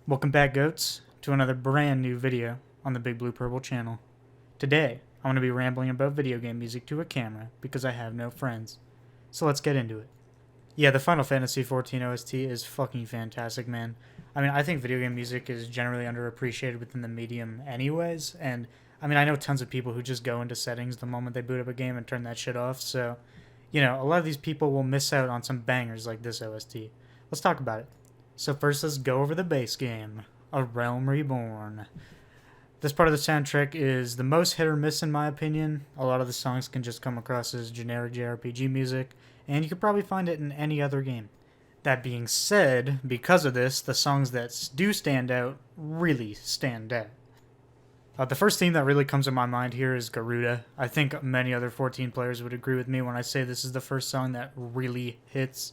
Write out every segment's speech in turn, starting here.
Welcome back, goats, to another brand new video on the Big Blue Purple channel. Today, I'm going to be rambling about video game music to a camera because I have no friends. So let's get into it. Yeah, the Final Fantasy XIV OST is fucking fantastic, man. I mean, I think video game music is generally underappreciated within the medium anyways, and I mean, I know tons of people who just go into settings the moment they boot up a game and turn that shit off, so, you know, a lot of these people will miss out on some bangers like this OST. Let's talk about it. So first, let's go over the base game, A Realm Reborn. This part of the soundtrack is the most hit or miss in my opinion. A lot of the songs can just come across as generic JRPG music, and you could probably find it in any other game. That being said, because of this, the songs that do stand out really stand out. The first theme that really comes to my mind here is Garuda. I think many other 14 players would agree with me when I say this is the first song that really hits.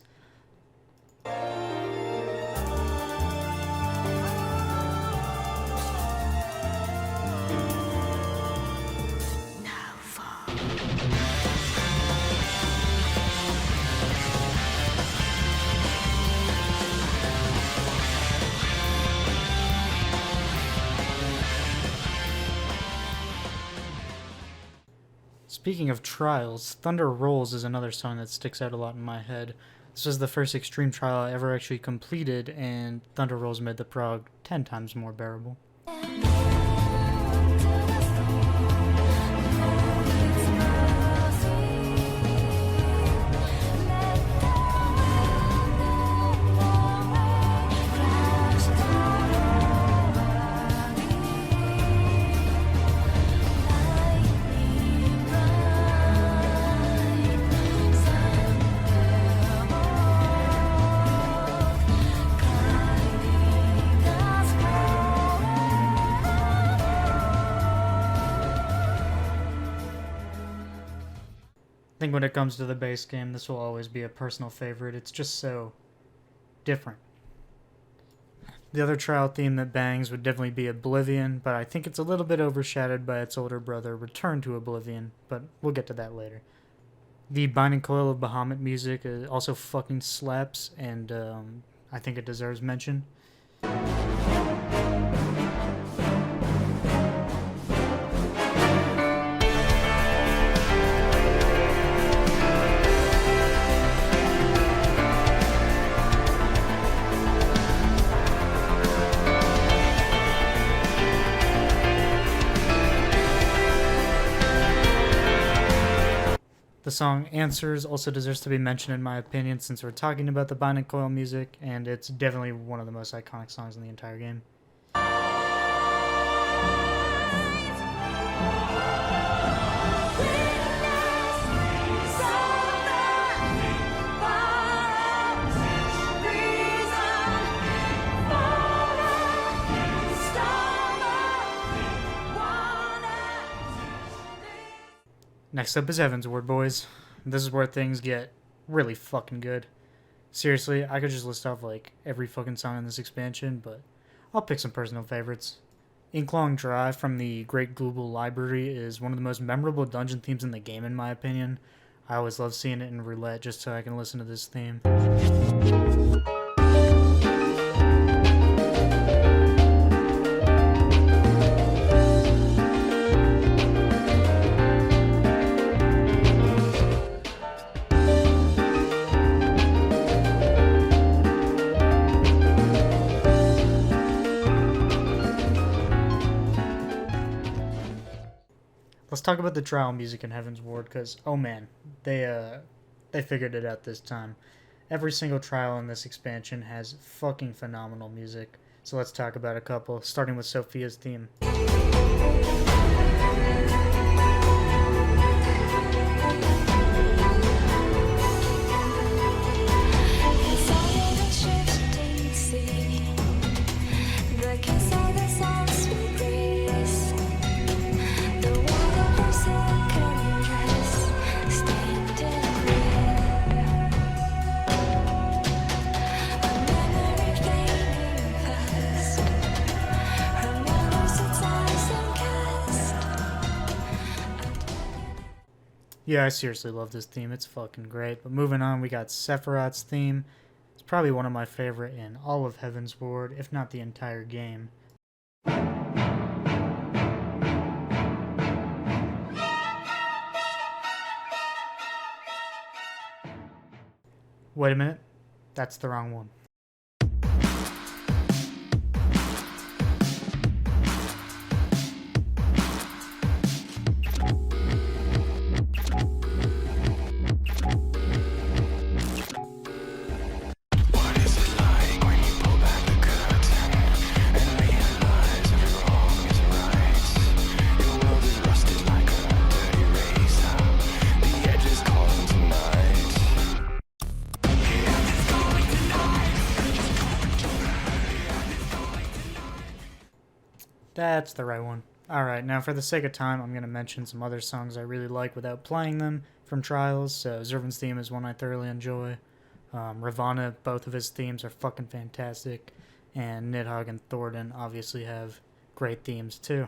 Speaking of trials, Thunder Rolls is another song that sticks out a lot in my head. This was the first extreme trial I ever actually completed, and Thunder Rolls made the prog 10 times more bearable. I think when it comes to the base game, this will always be a personal favorite. It's just so different. The other trial theme that bangs would definitely be Oblivion, but I think it's a little bit overshadowed by its older brother, Return to Oblivion, but we'll get to that later. The Binding Coil of Bahamut music also fucking slaps, and I think it deserves mention. The song Answers also deserves to be mentioned in my opinion since we're talking about the Binding Coil music, and it's definitely one of the most iconic songs in the entire game. Next up is Evansward, boys. This is where things get really fucking good. Seriously, I could just list off like every fucking song in this expansion, but I'll pick some personal favorites. Inklong Drive from the Great Gubal library is one of the most memorable dungeon themes in the game in my opinion. I always love seeing it in roulette just so I can listen to this theme. Let's talk about the trial music in Heaven's Ward, because, oh man, they figured it out this time. Every single trial in this expansion has fucking phenomenal music. So let's talk about a couple, starting with Sophia's theme. Yeah, I seriously love this theme. It's fucking great. But moving on, we got Sephiroth's theme. It's probably one of my favorite in all of Heavensward, if not the entire game. Wait a minute, that's the wrong one. That's the right one. Alright, now for the sake of time, I'm going to mention some other songs I really like without playing them from Trials. So Zervan's theme is one I thoroughly enjoy. Ravana, both of his themes are fucking fantastic. And Nidhogg and Thordan obviously have great themes too.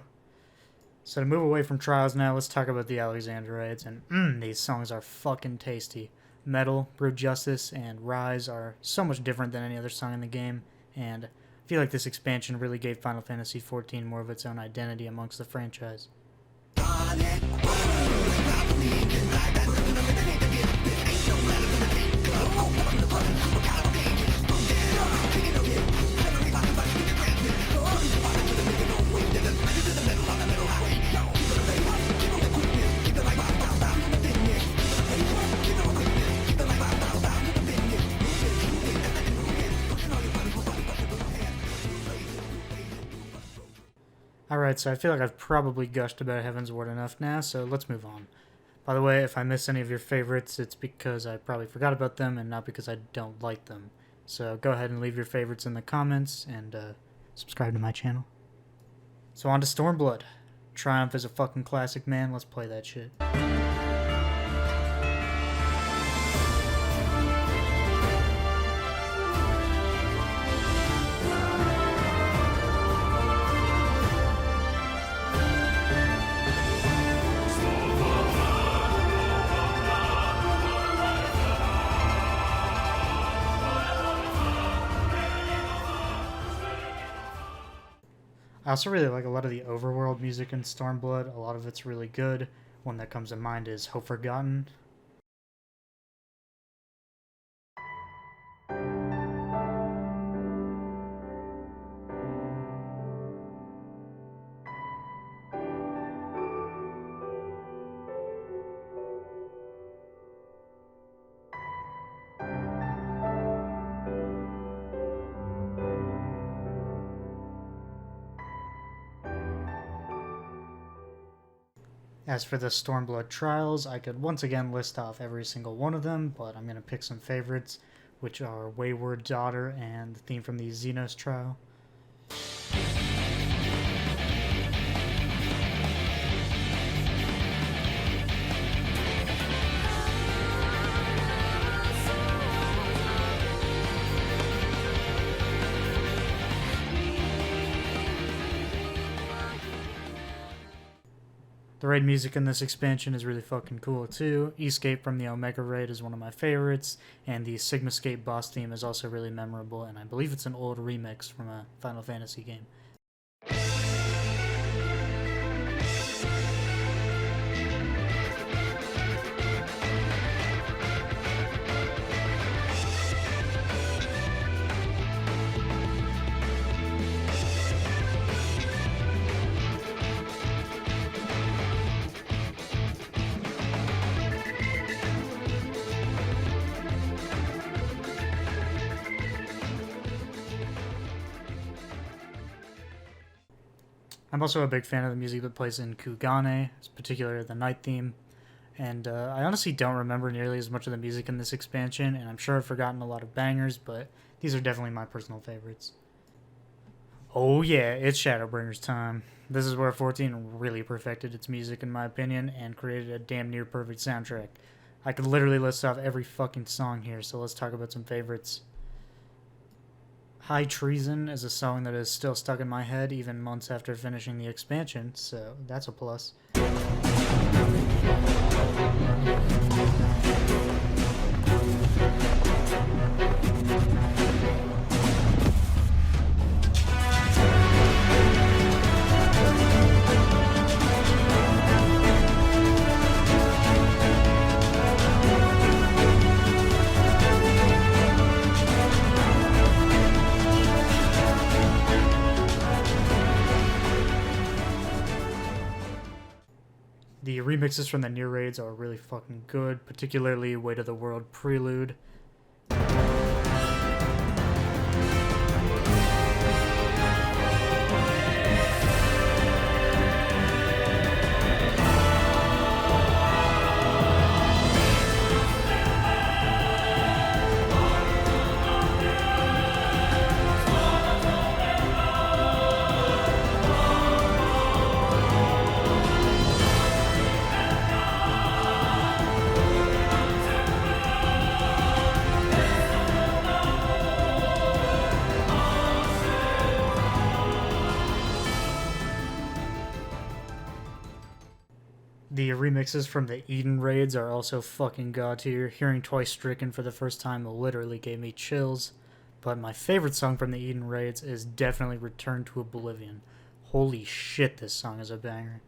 So to move away from Trials now, let's talk about the Alexandrites. And these songs are fucking tasty. Metal, Brute Justice, and Rise are so much different than any other song in the game. And I feel like this expansion really gave Final Fantasy XIV more of its own identity amongst the franchise. Alright, so I feel like I've probably gushed about Heavensward enough now, so let's move on. By the way, if I miss any of your favorites, it's because I probably forgot about them and not because I don't like them. So go ahead and leave your favorites in the comments and subscribe to my channel. So on to Stormblood. Triumph is a fucking classic, man. Let's play that shit. I also really like a lot of the overworld music in Stormblood. A lot of it's really good. One that comes to mind is Hope Forgotten. As for the Stormblood Trials, I could once again list off every single one of them, but I'm going to pick some favorites, which are Wayward Daughter and the theme from the Xenos Trial. The raid music in this expansion is really fucking cool too. Escape from the Omega raid is one of my favorites, and the Sigmascape Boss theme is also really memorable, and I believe it's an old remix from a Final Fantasy game. I'm also a big fan of the music that plays in Kugane, particularly the night theme, and I honestly don't remember nearly as much of the music in this expansion, and I'm sure I've forgotten a lot of bangers, but these are definitely my personal favorites. Oh yeah, it's Shadowbringers time. This is where 14 really perfected its music in my opinion, and created a damn near perfect soundtrack. I could literally list off every fucking song here, so let's talk about some favorites. High Treason is a song that is still stuck in my head even months after finishing the expansion, so that's a plus. remixes from the near raids are really fucking good, particularly Way to the World Prelude. The remixes from the Eden raids are also fucking god tier. Hearing Twice Stricken for the first time literally gave me chills. But my favorite song from the Eden raids is definitely Return to Oblivion. Holy shit, this song is a banger.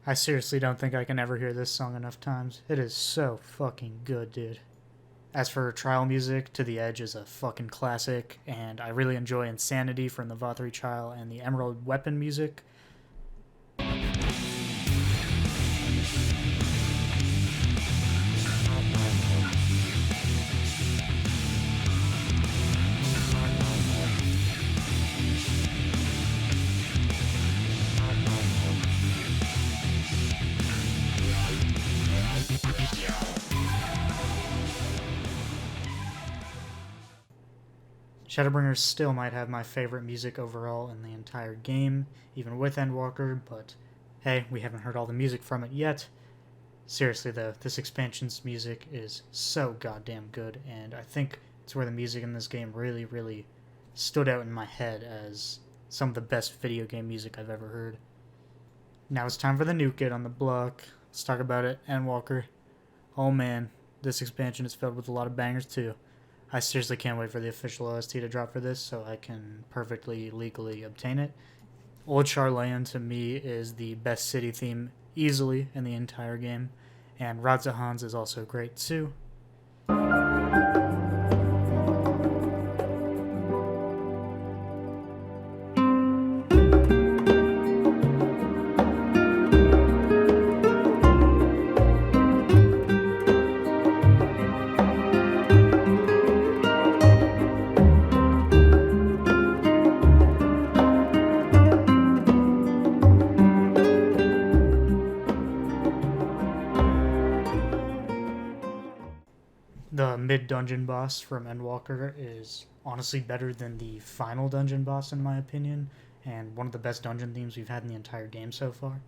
I seriously don't think I can ever hear this song enough times. It is so fucking good, dude. As for trial music, To the Edge is a fucking classic, and I really enjoy Insanity from the Vothri Trial and the Emerald Weapon music. Shadowbringers still might have my favorite music overall in the entire game, even with Endwalker, but hey, we haven't heard all the music from it yet. Seriously though, this expansion's music is so goddamn good, and I think it's where the music in this game really, really stood out in my head as some of the best video game music I've ever heard. Now it's time for the new kid on the block. Let's talk about it, Endwalker. Oh man, this expansion is filled with a lot of bangers too. I seriously can't wait for the official OST to drop for this so I can perfectly legally obtain it. Old Sharlayan to me is the best city theme easily in the entire game, and Radzahan's is also great too. The mid-dungeon boss from Endwalker is honestly better than the final dungeon boss in my opinion, and one of the best dungeon themes we've had in the entire game so far.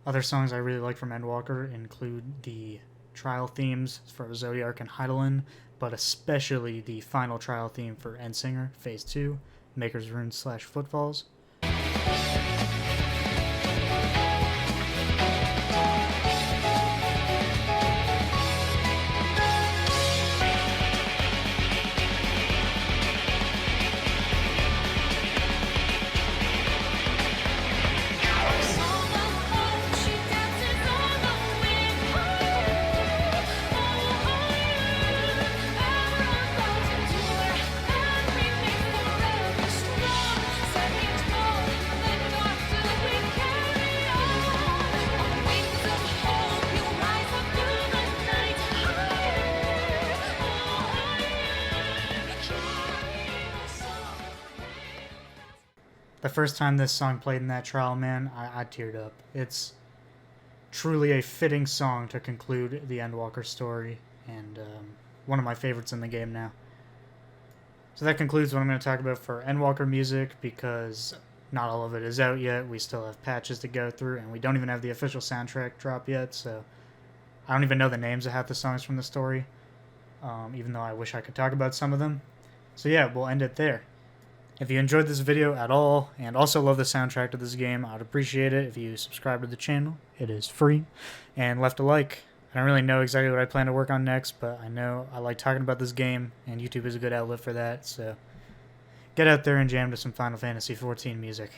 Other songs I really like from Endwalker include the trial themes for Zodiark and Hydaelyn, but especially the final trial theme for Endsinger, Phase 2, Maker's Rune / Footfalls. The first time this song played in that trial, man, I teared up. It's truly a fitting song to conclude the Endwalker story, and one of my favorites in the game now. So that concludes what I'm going to talk about for Endwalker music, because not all of it is out yet. We still have patches to go through, and we don't even have the official soundtrack drop yet, so I don't even know the names of half the songs from the story, even though I wish I could talk about some of them. So yeah, we'll end it there. If you enjoyed this video at all, and also love the soundtrack to this game, I would appreciate it if you subscribe to the channel. It is free. And left a like. I don't really know exactly what I plan to work on next, but I know I like talking about this game, and YouTube is a good outlet for that, so get out there and jam to some Final Fantasy XIV music.